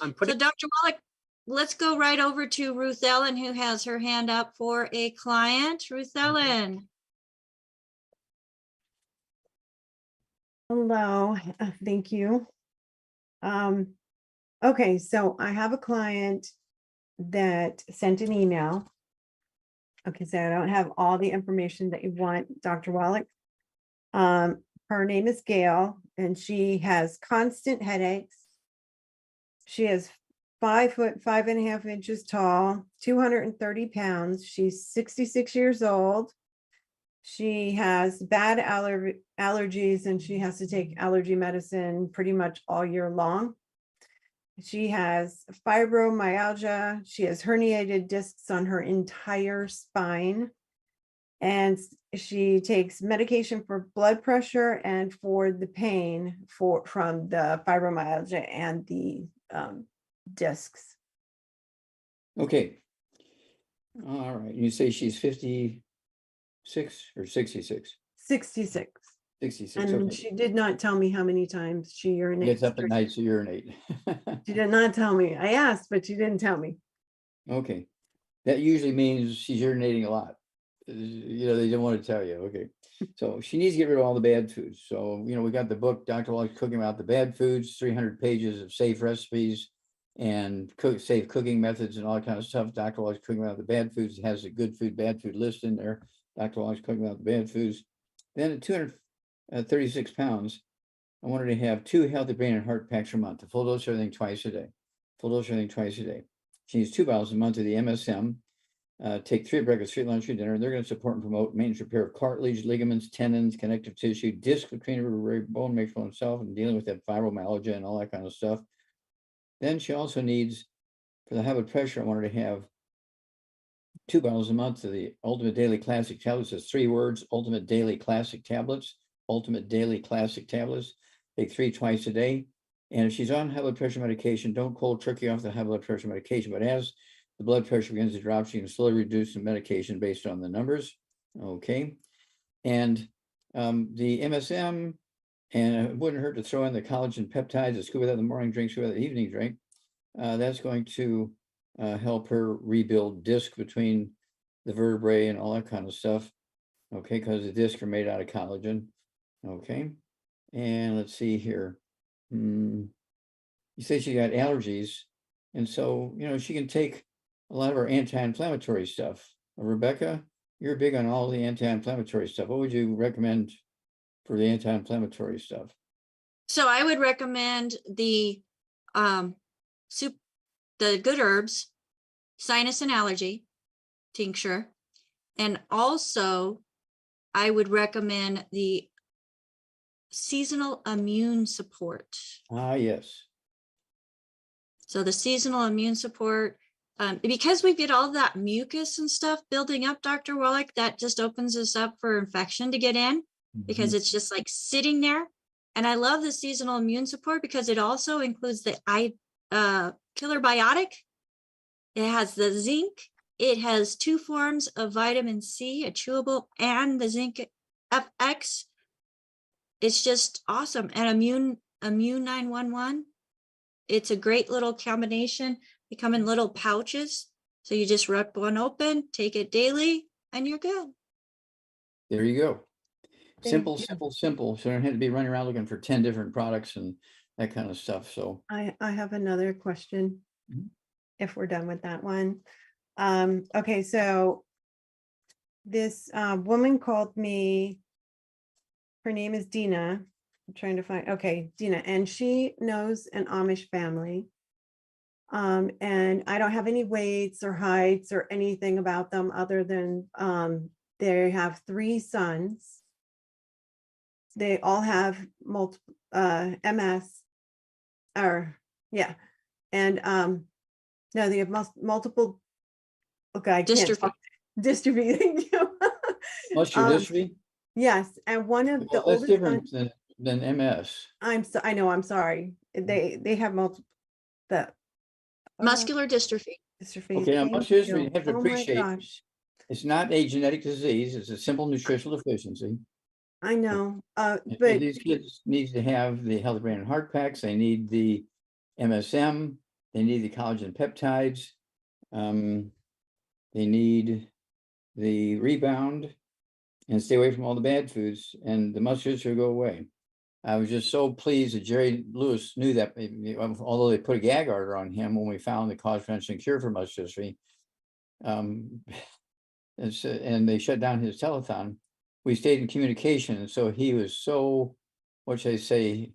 So
Dr. Wallach, let's go right over to Ruth Ellen, who has her hand up for a client. Ruth Ellen.
Hello, thank you. Okay, so I have a client that sent an email. Okay, so I don't have all the information that you want, Dr. Wallach. Her name is Gail, and she has constant headaches. She is 5 foot 5.5 inches tall, 230 pounds. She's 66 years old. She has bad allergies, and she has to take allergy medicine pretty much all year long. She has fibromyalgia. She has herniated discs on her entire spine. And she takes medication for blood pressure and for the pain from the fibromyalgia and the discs.
Okay. All right. You say she's 56 or 66?
66.
66.
And
okay.
she did not tell me how many times she urinates.
Gets up at night to urinate.
She did not tell me. I asked, but she didn't tell me.
Okay. That usually means she's urinating a lot. They don't want to tell you. Okay. So she needs to get rid of all the bad foods. So, we got the book, Dr. Wallach's Cooking About the Bad Foods, 300 pages of safe recipes and safe cooking methods and all that kind of stuff. Dr. Wallach's Cooking About the Bad Foods has a good food, bad food list in there. Dr. Wallach's Cooking About the Bad Foods. Then at 236 pounds, I wanted to have 2 healthy brain and heart packs per month, a full dose of everything twice a day. Full dose of everything twice a day. She needs 2 bottles a month of the MSM. Take 3 at breakfast, 3 at lunch, 3 at dinner. They're going to support and promote maintenance repair of cartilage, ligaments, tendons, connective tissue, disc between vertebrae, bone matrix itself, and dealing with that fibromyalgia and all that kind of stuff. Then she also needs, for the high blood pressure, I wanted to have 2 bottles a month of the Ultimate Daily Classic Tablets. It's 3 words, Ultimate Daily Classic Tablets, Ultimate Daily Classic Tablets. Take 3 twice a day. And if she's on high blood pressure medication, don't cold turkey off the high blood pressure medication. But as the blood pressure begins to drop, she can slowly reduce the medication based on the numbers. Okay. And the MSM, and it wouldn't hurt to throw in the collagen peptides, the scuba that the morning drink, scuba that the evening drink. That's going to help her rebuild disc between the vertebrae and all that kind of stuff. Okay, because the discs are made out of collagen. Okay. And let's see here. You say she got allergies. And so, she can take a lot of our anti-inflammatory stuff. Rebecca, you're big on all the anti-inflammatory stuff. What would you recommend for the anti-inflammatory stuff?
So I would recommend the good herbs, sinus and allergy tincture. And also I would recommend the seasonal immune support.
Ah, yes.
So the seasonal immune support, because we get all that mucus and stuff building up, Dr. Wallach, that just opens us up for infection to get in because it's just like sitting there. And I love the seasonal immune support because it also includes the killer biotic. It has the zinc. It has 2 forms of vitamin C, a chewable, and the zinc FX. It's just awesome. And immune 911. It's a great little combination. They come in little pouches. So you just rip one open, take it daily, and you're good.
There you go.
Thank
Simple,
you.
simple, simple. So I don't have to be running around looking for 10 different products and that kind of stuff. So
I have another question.
Mhm.
If we're done with that one. Okay, so this woman called me. Her name is Dina. I'm trying to find, okay, Dina, and she knows an Amish family. And I don't have any weights or heights or anything about them other than they have 3 sons. They all have multiple MS, or yeah, and no, they have multiple. Okay, I can't
Dystrophy.
talk. Dystrophy. Thank you.
muscular dystrophy,
Yes, and one of the
well, that's
oldest
different
sons.
than MS.
I know. I'm sorry. They have multiple. The
Muscular dystrophy.
dystrophy.
Okay, now
Thank
muscular dystrophy, you
you.
have to
Oh my
appreciate,
gosh.
it's not a genetic disease. It's a simple nutritional deficiency.
I know.
And
But
these kids need to have the healthy brain and heart packs. They need the MSM. They need the collagen peptides. They need the rebound and stay away from all the bad foods, and the muscular dystrophy will go away. I was just so pleased that Jerry Lewis knew that, although they put a gag order on him when we found the cause, prevention, and cure for muscular dystrophy. And they shut down his telethon. We stayed in communication, and so he was so, what should I say,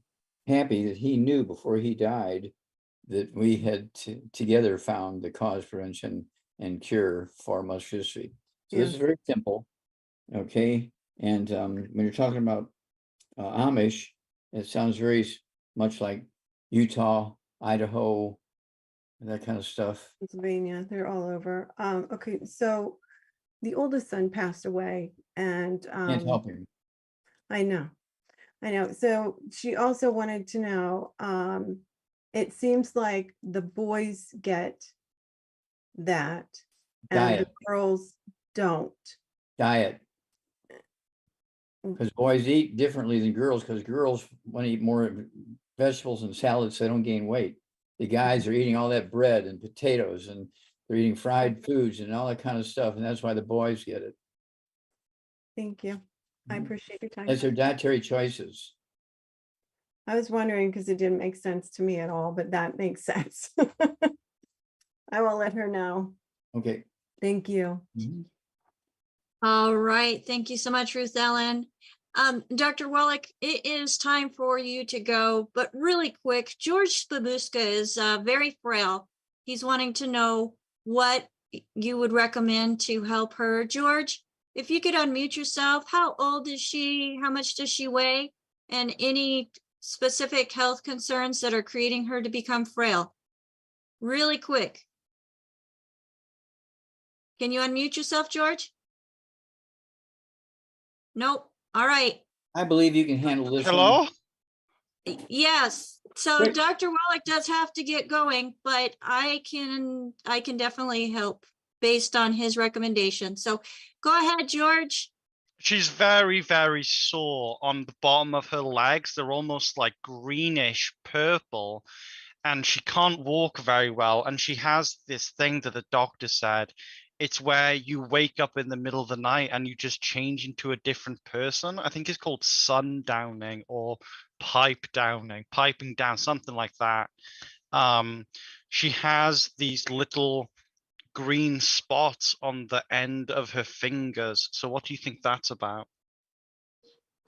happy that he knew before he died that we had together found the cause, prevention, and cure for muscular dystrophy. So this is very simple, okay? And when you're talking about Amish, it sounds very much like Utah, Idaho, that kind of stuff.
Pennsylvania, they're all over. Okay, so the oldest son passed away, and
Can't help him.
I know. So she also wanted to know, it seems like the boys get that and the
Diet.
girls don't.
Diet. Because boys eat differently than girls, because girls want to eat more vegetables and salads so they don't gain weight. The guys are eating all that bread and potatoes, and they're eating fried foods and all that kind of stuff, and that's why the boys get it.
Thank you. I
Mhm.
appreciate your time.
That's their dietary choices.
I was wondering because it didn't make sense to me at all, but that makes sense. I will let her know.
Okay.
Thank you.
Mhm.
All right. Thank you so much, Ruth Ellen. Dr. Wallach, it is time for you to go, but really quick, George Babuska is very frail. He's wanting to know what you would recommend to help her. George, if you could unmute yourself, how old is she? How much does she weigh? And any specific health concerns that are creating her to become frail? Really quick. Can you unmute yourself, George? Nope. All right.
I believe you can handle this one.
Hello?
Yes. So
Great.
Dr. Wallach does have to get going, but I can definitely help based on his recommendation. So go ahead, George.
She's very, very sore on the bottom of her legs. They're almost like greenish purple, and she can't walk very well. And she has this thing that the doctor said. It's where you wake up in the middle of the night and you just change into a different person. I think it's called sundowning or piping down, something like that. She has these little green spots on the end of her fingers. So what do you think that's about?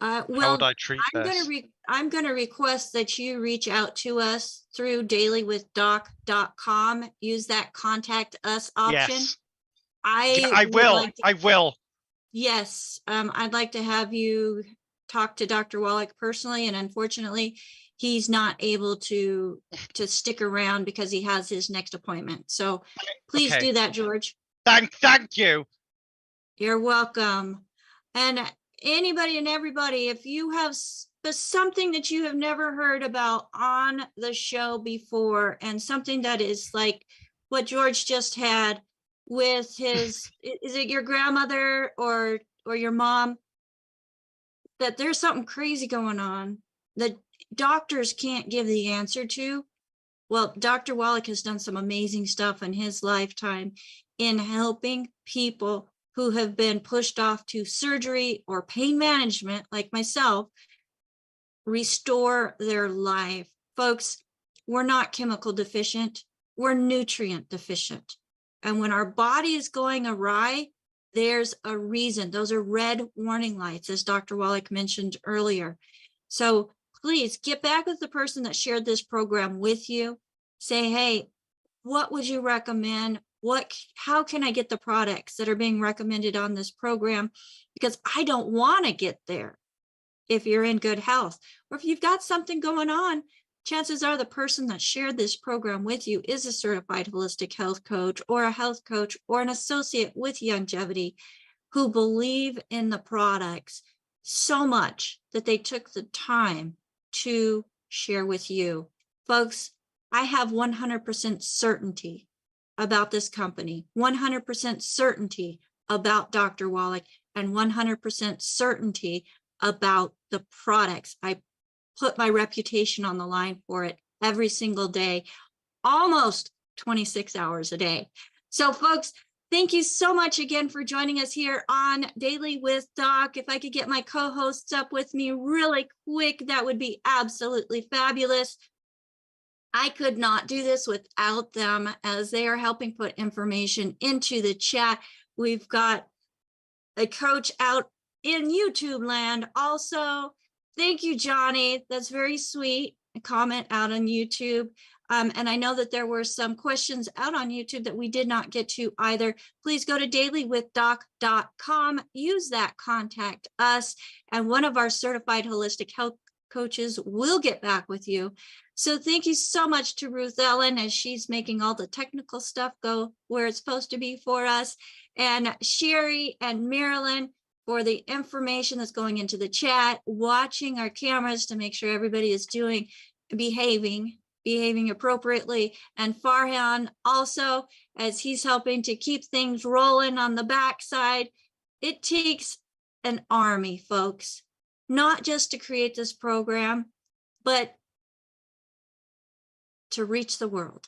How would
Well,
I treat this?
I'm gonna request that you reach out to us through dailywithdoc.com. Use that contact us option.
Yes.
I
I
would
will.
like to-
I will.
Yes, I'd like to have you talk to Dr. Wallach personally, and unfortunately, he's not able to stick around because he has his next appointment. So please
Okay.
do that, George.
Thank you.
You're welcome. And anybody and everybody, if you have something that you have never heard about on the show before, and something that is like what George just had with his, is it your grandmother or your mom, that there's something crazy going on that doctors can't give the answer to. Well, Dr. Wallach has done some amazing stuff in his lifetime in helping people who have been pushed off to surgery or pain management, like myself, restore their life. Folks, we're not chemical deficient, we're nutrient deficient. And when our body is going awry, there's a reason. Those are red warning lights, as Dr. Wallach mentioned earlier. So please get back with the person that shared this program with you. Say, hey, what would you recommend? How can I get the products that are being recommended on this program? Because I don't want to get there if you're in good health. Or if you've got something going on, chances are the person that shared this program with you is a certified holistic health coach or a health coach or an associate with Youngevity who believe in the products so much that they took the time to share with you. Folks, I have 100% certainty about this company, 100% certainty about Dr. Wallach, and 100% certainty about the products. I put my reputation on the line for it every single day, almost 26 hours a day. So folks, thank you so much again for joining us here on Daily with Doc. If I could get my co-hosts up with me really quick, that would be absolutely fabulous. I could not do this without them, as they are helping put information into the chat. We've got a coach out in YouTube land also. Thank you, Johnny. That's very sweet. A comment out on YouTube. And I know that there were some questions out on YouTube that we did not get to either. Please go to dailywithdoc.com, use that contact us, and one of our certified holistic health coaches will get back with you. So thank you so much to Ruth Ellen, as she's making all the technical stuff go where it's supposed to be for us, and Sherry and Marilyn for the information that's going into the chat, watching our cameras to make sure everybody is behaving appropriately, and Farhan also, as he's helping to keep things rolling on the backside. It takes an army, folks, not just to create this program, but to reach the world.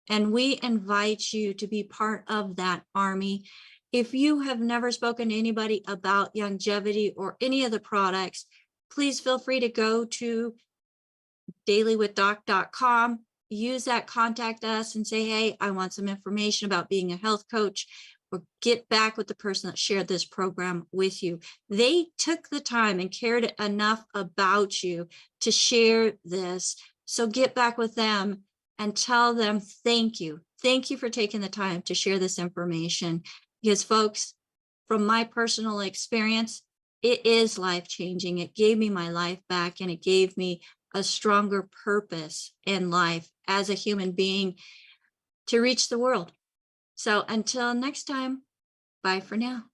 And we invite you to be part of that army. If you have never spoken to anybody about Youngevity or any of the products, please feel free to go to dailywithdoc.com, use that, contact us and say, hey, I want some information about being a health coach, or get back with the person that shared this program with you. They took the time and cared enough about you to share this. So get back with them and tell them thank you. Thank you for taking the time to share this information. Because folks, from my personal experience, it is life-changing. It gave me my life back, and it gave me a stronger purpose in life as a human being to reach the world. So until next time, bye for now.